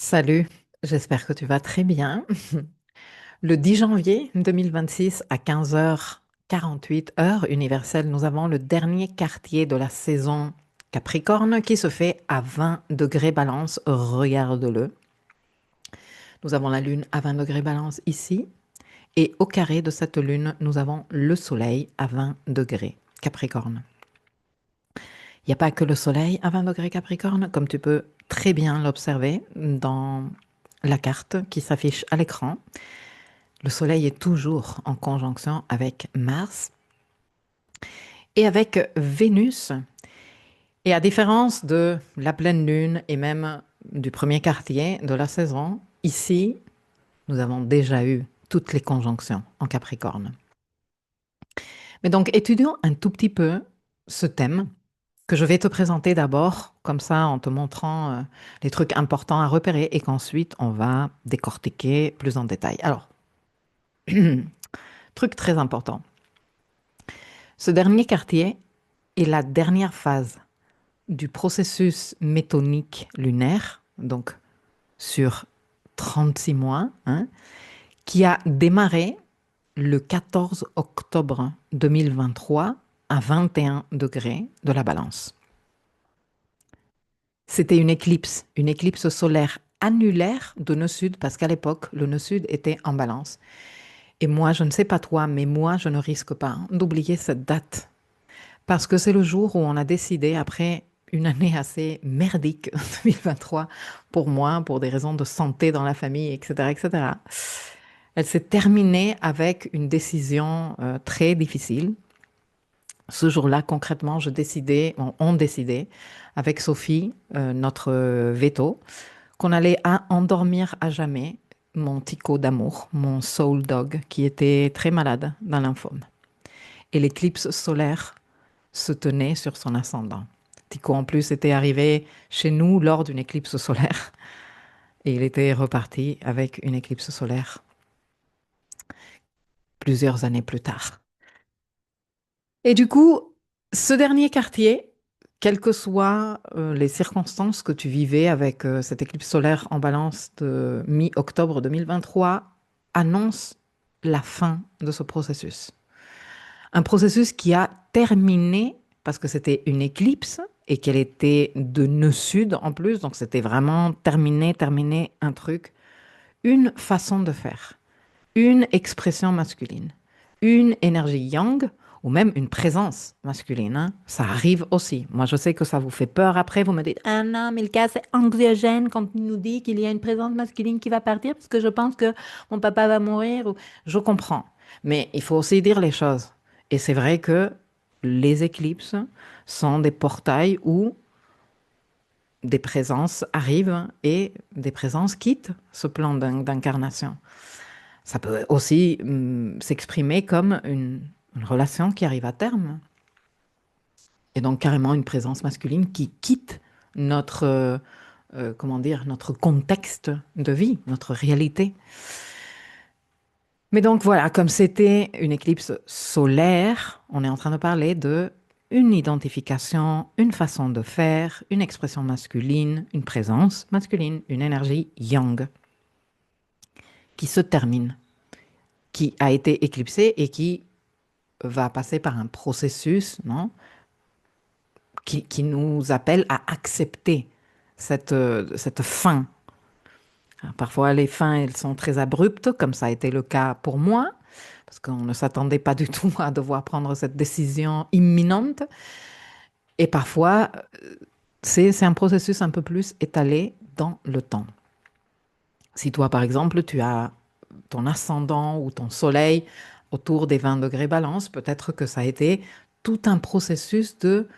Salut, j'espère que tu vas très bien. Le 10 janvier 2026 à 15h48 heure universelle, nous avons le dernier quartier de la saison Capricorne qui se fait à 20 degrés balance. Regarde-le. Nous avons la lune à 20 degrés balance ici et au carré de cette lune, nous avons le soleil à 20 degrés Capricorne. Il n'y a pas que le soleil à 20 degrés Capricorne, comme tu peux très bien l'observer dans la carte qui s'affiche à l'écran. Le Soleil est toujours en conjonction avec Mars et avec Vénus. Et à différence de la pleine lune et même du premier quartier de la saison, ici, nous avons déjà eu toutes les conjonctions en Capricorne. Mais donc, étudions un tout petit peu ce thème que je vais te présenter d'abord, comme ça, en te montrant les trucs importants à repérer et qu'ensuite, on va décortiquer plus en détail. Alors, truc très important. Ce dernier quartier est la dernière phase du processus métonique lunaire, donc sur 36 mois, hein, qui a démarré le 14 octobre 2023 à 21 degrés de la balance. C'était une éclipse solaire annulaire de nœud sud, parce qu'à l'époque, le nœud sud était en balance. Et moi, je ne sais pas toi, mais moi, je ne risque pas d'oublier cette date. Parce que c'est le jour où on a décidé, après une année assez merdique, 2023, pour moi, pour des raisons de santé dans la famille, etc., etc., elle s'est terminée avec une décision très difficile. Ce jour-là, concrètement, on décidait avec Sophie, notre veto, qu'on allait endormir à jamais mon Tico d'amour, mon soul dog, qui était très malade d'un lymphome. Et l'éclipse solaire se tenait sur son ascendant. Tycho, en plus, était arrivé chez nous lors d'une éclipse solaire et il était reparti avec une éclipse solaire plusieurs années plus tard. Et du coup, ce dernier quartier, quelles que soient les circonstances que tu vivais avec cette éclipse solaire en balance de mi-octobre 2023, annonce la fin de ce processus. Un processus qui a terminé parce que c'était une éclipse et qu'elle était de nœud sud en plus, donc c'était vraiment terminé un truc, une façon de faire, une expression masculine, une énergie yang ou même une présence masculine, hein. Ça arrive aussi. Moi, je sais que ça vous fait peur après, vous me dites, ah non, mais le cas, c'est anxiogène quand il nous dit qu'il y a une présence masculine qui va partir parce que je pense que mon papa va mourir. Je comprends. Mais il faut aussi dire les choses. Et c'est vrai que les éclipses sont des portails où des présences arrivent et des présences quittent ce plan d'incarnation. Ça peut aussi s'exprimer comme une relation qui arrive à terme. Et donc carrément une présence masculine qui quitte notre, comment dire, notre contexte de vie, notre réalité. Mais donc voilà, comme c'était une éclipse solaire, on est en train de parler de une identification, une façon de faire, une expression masculine, une présence masculine, une énergie yang qui se termine, qui a été éclipsée et qui va passer par un processus, non, qui nous appelle à accepter cette fin. Alors, parfois, les fins, elles sont très abruptes, comme ça a été le cas pour moi, parce qu'on ne s'attendait pas du tout à devoir prendre cette décision imminente. Et parfois, c'est un processus un peu plus étalé dans le temps. Si toi, par exemple, tu as ton ascendant ou ton soleil autour des 20 degrés balance, peut-être que ça a été tout un processus de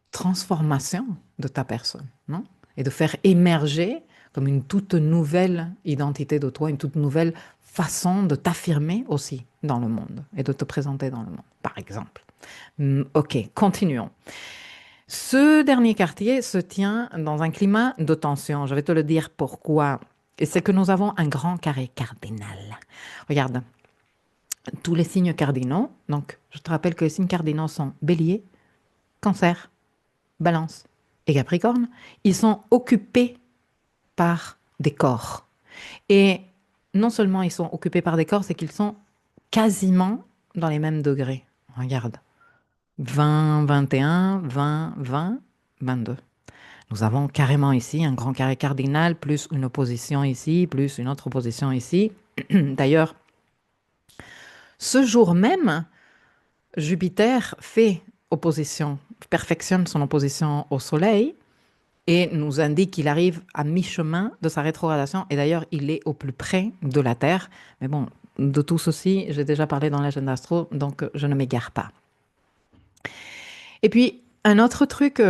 transformation de ta personne, non? Et de faire émerger comme une toute nouvelle identité de toi, une toute nouvelle façon de t'affirmer aussi dans le monde et de te présenter dans le monde, par exemple. Ok, continuons. Ce dernier quartier se tient dans un climat de tension. Je vais te le dire pourquoi. Et c'est que nous avons un grand carré cardinal. Regarde, tous les signes cardinaux. Donc, je te rappelle que les signes cardinaux sont Bélier, Cancer, Balance et Capricorne. Ils sont occupés par des corps. Et non seulement ils sont occupés par des corps, c'est qu'ils sont quasiment dans les mêmes degrés. Regarde, 20, 21, 20, 20, 22. Nous avons carrément ici un grand carré cardinal, plus une opposition ici, plus une autre opposition ici. D'ailleurs, ce jour même, Jupiter fait opposition, perfectionne son opposition au Soleil et nous indique qu'il arrive à mi-chemin de sa rétrogradation. Et d'ailleurs, il est au plus près de la Terre. Mais bon, de tout ceci, j'ai déjà parlé dans l'agenda astro, donc je ne m'égare pas. Et puis, un autre truc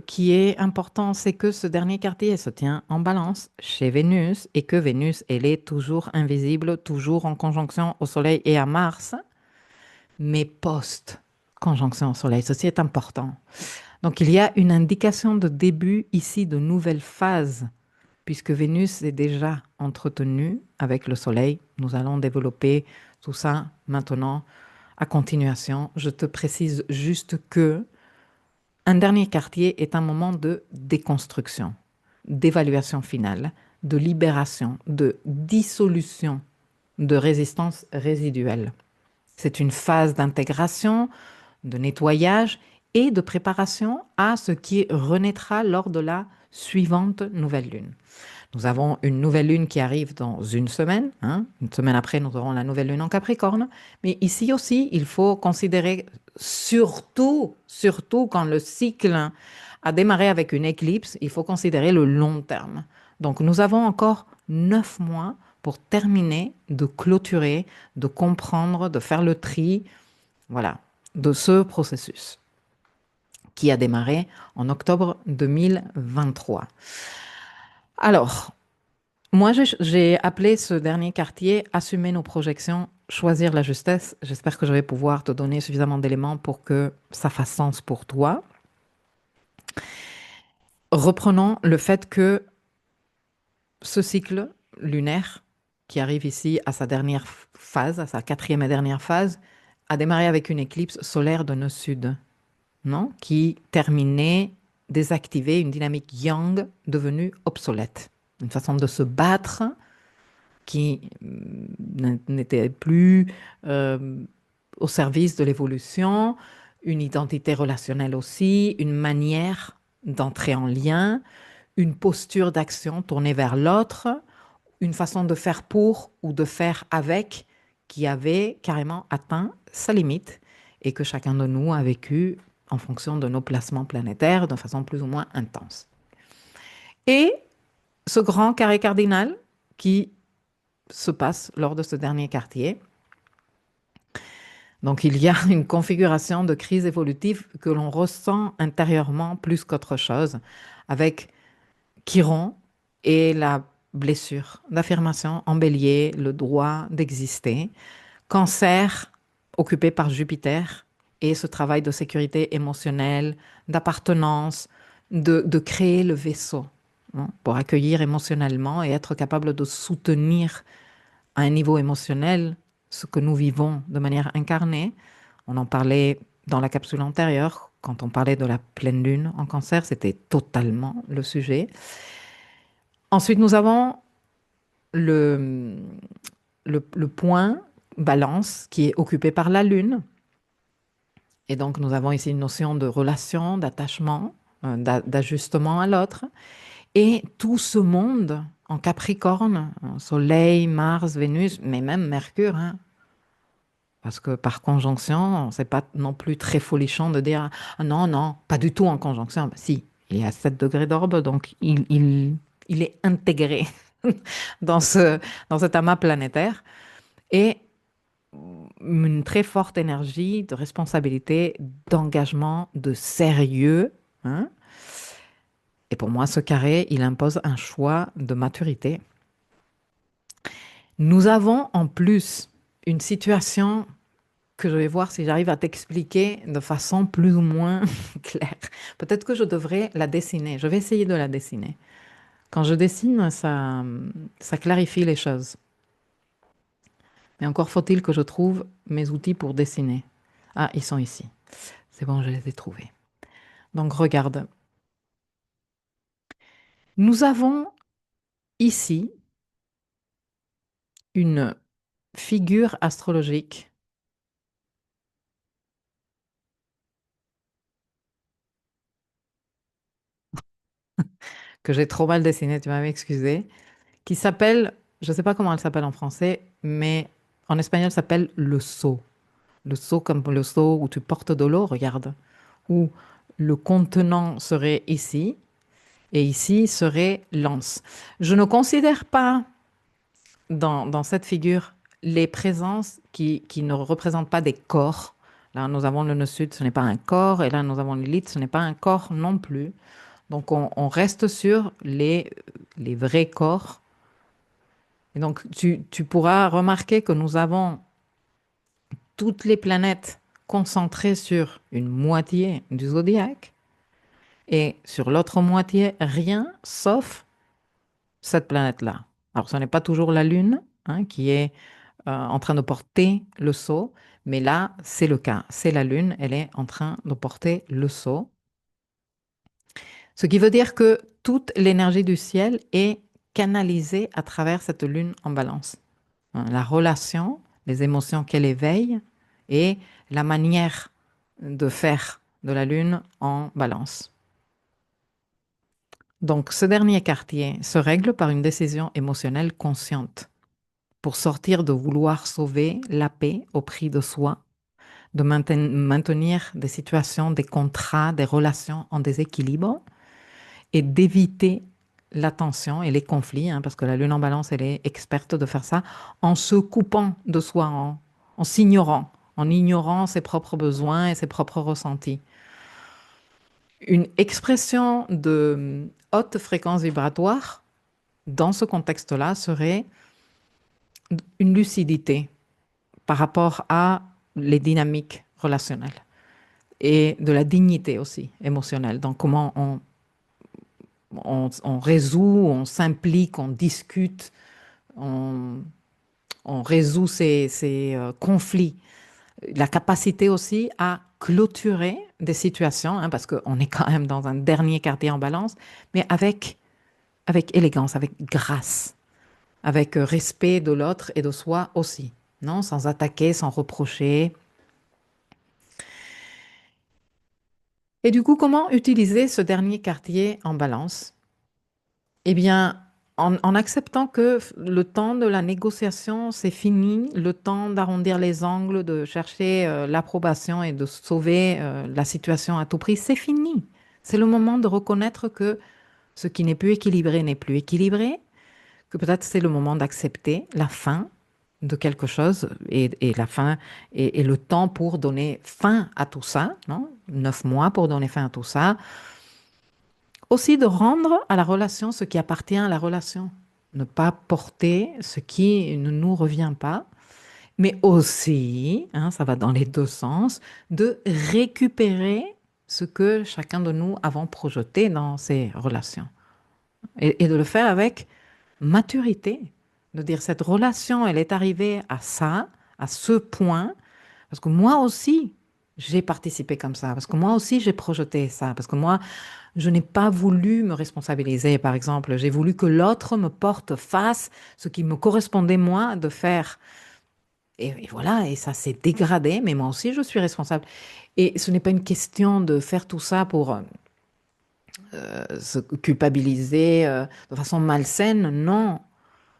qui est important, c'est que ce dernier quartier se tient en balance chez Vénus et que Vénus, elle est toujours invisible, toujours en conjonction au Soleil et à Mars, mais post-conjonction au Soleil. Ceci est important. Donc, il y a une indication de début ici de nouvelles phases, puisque Vénus est déjà entretenue avec le Soleil. Nous allons développer tout ça maintenant à continuation. Je te précise juste que un dernier quartier est un moment de déconstruction, d'évaluation finale, de libération, de dissolution, de résistance résiduelle. C'est une phase d'intégration, de nettoyage et de préparation à ce qui renaîtra lors de la suivante nouvelle lune. Nous avons une nouvelle lune qui arrive dans une semaine, hein. Une semaine après, nous aurons la nouvelle lune en Capricorne. Mais ici aussi, il faut considérer, surtout quand le cycle a démarré avec une éclipse, il faut considérer le long terme. Donc, nous avons encore 9 mois pour terminer de clôturer, de comprendre, de faire le tri, voilà, de ce processus qui a démarré en octobre 2023. Alors, moi, j'ai appelé ce dernier quartier assumer nos projections, choisir la justesse. J'espère que je vais pouvoir te donner suffisamment d'éléments pour que ça fasse sens pour toi. Reprenons le fait que ce cycle lunaire, qui arrive ici à sa dernière phase, à sa quatrième et dernière phase, a démarré avec une éclipse solaire de nœud sud, non? Qui terminait, désactivait une dynamique yang devenue obsolète. Une façon de se battre qui n'était plus au service de l'évolution, une identité relationnelle aussi, une manière d'entrer en lien, une posture d'action tournée vers l'autre, une façon de faire pour ou de faire avec qui avait carrément atteint sa limite et que chacun de nous a vécu en fonction de nos placements planétaires de façon plus ou moins intense. Et ce grand carré cardinal qui se passe lors de ce dernier quartier. Donc il y a une configuration de crise évolutive que l'on ressent intérieurement plus qu'autre chose, avec Chiron et la blessure d'affirmation en bélier, le droit d'exister, Cancer occupé par Jupiter et ce travail de sécurité émotionnelle, d'appartenance, de créer le vaisseau, hein, pour accueillir émotionnellement et être capable de soutenir à un niveau émotionnel ce que nous vivons de manière incarnée. On en parlait dans la capsule antérieure, quand on parlait de la pleine lune en Cancer, c'était totalement le sujet. Ensuite, nous avons le, le point balance qui est occupé par la lune. Et donc, nous avons ici une notion de relation, d'attachement, d'ajustement à l'autre. Et tout ce monde en Capricorne, Soleil, Mars, Vénus, mais même Mercure, hein, parce que par conjonction, c'est pas non plus très folichon de dire ah non, non, pas du tout en conjonction. Ben, si, il est à 7 degrés d'orbe, donc il est intégré dans cet amas planétaire. Et une très forte énergie de responsabilité, d'engagement, de sérieux, hein. Et pour moi, ce carré, il impose un choix de maturité. Nous avons en plus une situation que je vais voir si j'arrive à t'expliquer de façon plus ou moins claire. Peut-être que je devrais la dessiner. Je vais essayer de la dessiner. Quand je dessine, ça clarifie les choses. Mais encore faut-il que je trouve mes outils pour dessiner. Ah, ils sont ici. C'est bon, je les ai trouvés. Donc regarde. Nous avons ici une figure astrologique que j'ai trop mal dessinée, tu vas m'excuser, qui s'appelle, je ne sais pas comment elle s'appelle en français, mais en espagnol, elle s'appelle le seau. Le seau comme le seau où tu portes de l'eau, regarde, où le contenant serait ici et ici serait l'anse. Je ne considère pas dans cette figure les présences qui ne représentent pas des corps. Là, nous avons le nœud sud, ce n'est pas un corps, et là, nous avons l'élite, ce n'est pas un corps non plus. Donc, on reste sur les vrais corps. Et donc, tu pourras remarquer que nous avons toutes les planètes concentrées sur une moitié du zodiaque et sur l'autre moitié, rien sauf cette planète-là. Alors, ce n'est pas toujours la Lune hein, qui est en train de porter le sceau, mais là, c'est le cas. C'est la Lune, elle est en train de porter le sceau. Ce qui veut dire que toute l'énergie du ciel est canalisée à travers cette Lune en balance. Hein, la relation, les émotions qu'elle éveille et la manière de faire de la Lune en balance. Donc, ce dernier quartier se règle par une décision émotionnelle consciente pour sortir de vouloir sauver la paix au prix de soi, de maintenir des situations, des contrats, des relations en déséquilibre et d'éviter la tension et les conflits, hein, parce que la lune en balance, elle est experte de faire ça, en se coupant de soi, en s'ignorant, en ignorant ses propres besoins et ses propres ressentis. Une expression de haute fréquence vibratoire dans ce contexte-là serait une lucidité par rapport à les dynamiques relationnelles et de la dignité aussi émotionnelle. Donc comment on résout, on s'implique, on discute, on, on résout ces conflits. La capacité aussi à clôturer des situations, hein, parce qu'on est quand même dans un dernier quartier en balance, mais avec élégance, avec grâce, avec respect de l'autre et de soi aussi, non? Sans attaquer, sans reprocher. Et du coup, comment utiliser ce dernier quartier en balance? Eh bien, en acceptant que le temps de la négociation, c'est fini, le temps d'arrondir les angles, de chercher l'approbation et de sauver la situation à tout prix, c'est fini. C'est le moment de reconnaître que ce qui n'est plus équilibré n'est plus équilibré, que peut-être c'est le moment d'accepter la fin de quelque chose et la fin et le temps pour donner fin à tout ça, non? 9 mois pour donner fin à tout ça. Aussi de rendre à la relation ce qui appartient à la relation. Ne pas porter ce qui ne nous revient pas, mais aussi, hein, ça va dans les deux sens, de récupérer ce que chacun de nous avons projeté dans ces relations. Et de le faire avec maturité. De dire cette relation, elle est arrivée à ça, à ce point, parce que moi aussi, j'ai participé comme ça, parce que moi aussi, j'ai projeté ça, parce que moi, je n'ai pas voulu me responsabiliser, par exemple. J'ai voulu que l'autre me porte face ce qui me correspondait, moi, de faire. Et voilà, et ça s'est dégradé, mais moi aussi, je suis responsable. Et ce n'est pas une question de faire tout ça pour se culpabiliser de façon malsaine, non.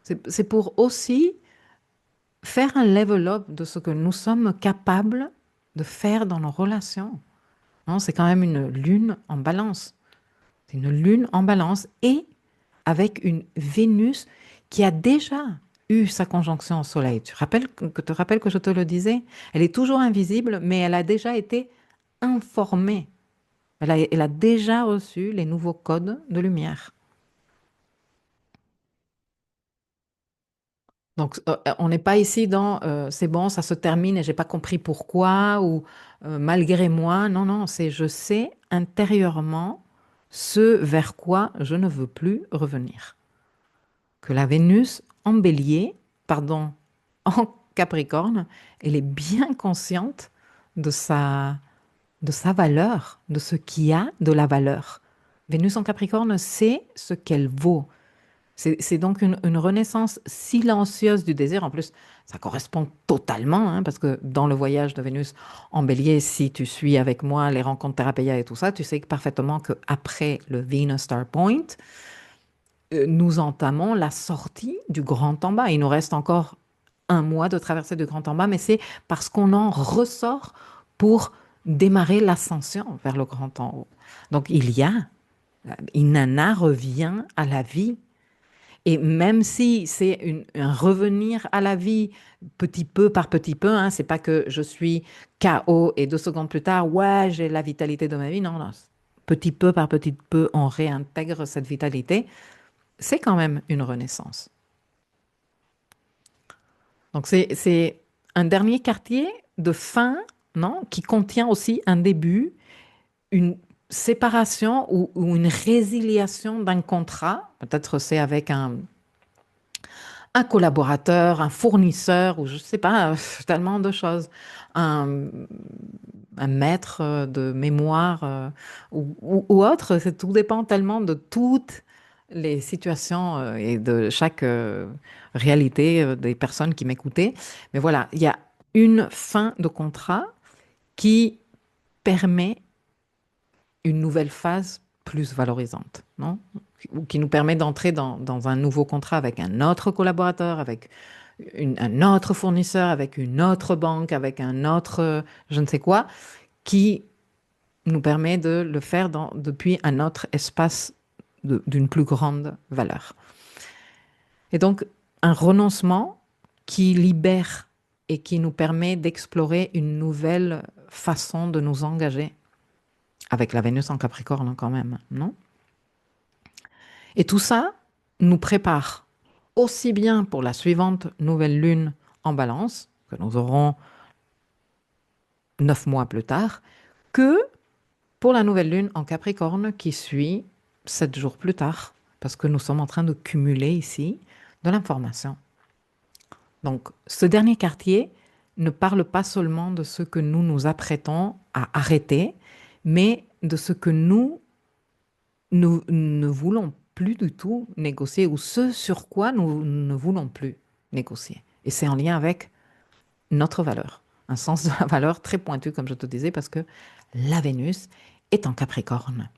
C'est pour aussi faire un level up de ce que nous sommes capables de faire dans nos relations. Non, c'est quand même une lune en balance. C'est une lune en balance et avec une Vénus qui a déjà eu sa conjonction au Soleil. Tu te rappelles que je te le disais? Elle est toujours invisible, mais elle a déjà été informée. Elle a déjà reçu les nouveaux codes de lumière. Donc, on n'est pas ici dans c'est bon, ça se termine et j'ai pas compris pourquoi ou malgré moi. Non, non, c'est je sais intérieurement ce vers quoi je ne veux plus revenir. Que la Vénus en bélier, pardon, en Capricorne, elle est bien consciente de sa valeur, de ce qui a de la valeur. Vénus en Capricorne sait ce qu'elle vaut, C'est donc une renaissance silencieuse du désir. En plus, ça correspond totalement, hein, parce que dans le voyage de Vénus en Bélier, si tu suis avec moi les rencontres Thérapéia et tout ça, tu sais parfaitement qu'après le Venus Star Point, nous entamons la sortie du grand en bas. Il nous reste encore un mois de traversée du grand en bas, mais c'est parce qu'on en ressort pour démarrer l'ascension vers le grand en haut. Donc Inanna revient à la vie. Et même si c'est un revenir à la vie petit peu par petit peu, hein, c'est pas que je suis KO et 2 secondes plus tard, ouais, j'ai la vitalité de ma vie. Non, non. Petit peu par petit peu, on réintègre cette vitalité. C'est quand même une renaissance. Donc c'est un dernier quartier de fin, non, qui contient aussi un début, une séparation ou une résiliation d'un contrat. Peut-être c'est avec un collaborateur, un fournisseur, ou je ne sais pas, tellement de choses. Un, un maître de mémoire ou autre, tout dépend tellement de toutes les situations et de chaque réalité des personnes qui m'écoutaient. Mais voilà, il y a une fin de contrat qui permet une nouvelle phase plus valorisante, non? Ou qui nous permet d'entrer dans un nouveau contrat avec un autre collaborateur, avec un autre fournisseur, avec une autre banque, avec un autre je ne sais quoi, qui nous permet de le faire depuis un autre espace d'une plus grande valeur. Et donc, un renoncement qui libère et qui nous permet d'explorer une nouvelle façon de nous engager avec la Vénus en Capricorne quand même, non? Et tout ça nous prépare aussi bien pour la suivante nouvelle lune en Balance, que nous aurons 9 mois plus tard, que pour la nouvelle lune en Capricorne qui suit 7 jours plus tard, parce que nous sommes en train de cumuler ici de l'information. Donc, ce dernier quartier ne parle pas seulement de ce que nous nous apprêtons à arrêter, mais de ce que nous ne voulons plus du tout négocier ou ce sur quoi nous ne voulons plus négocier. Et c'est en lien avec notre valeur, un sens de la valeur très pointu, comme je te disais, parce que la Vénus est en Capricorne.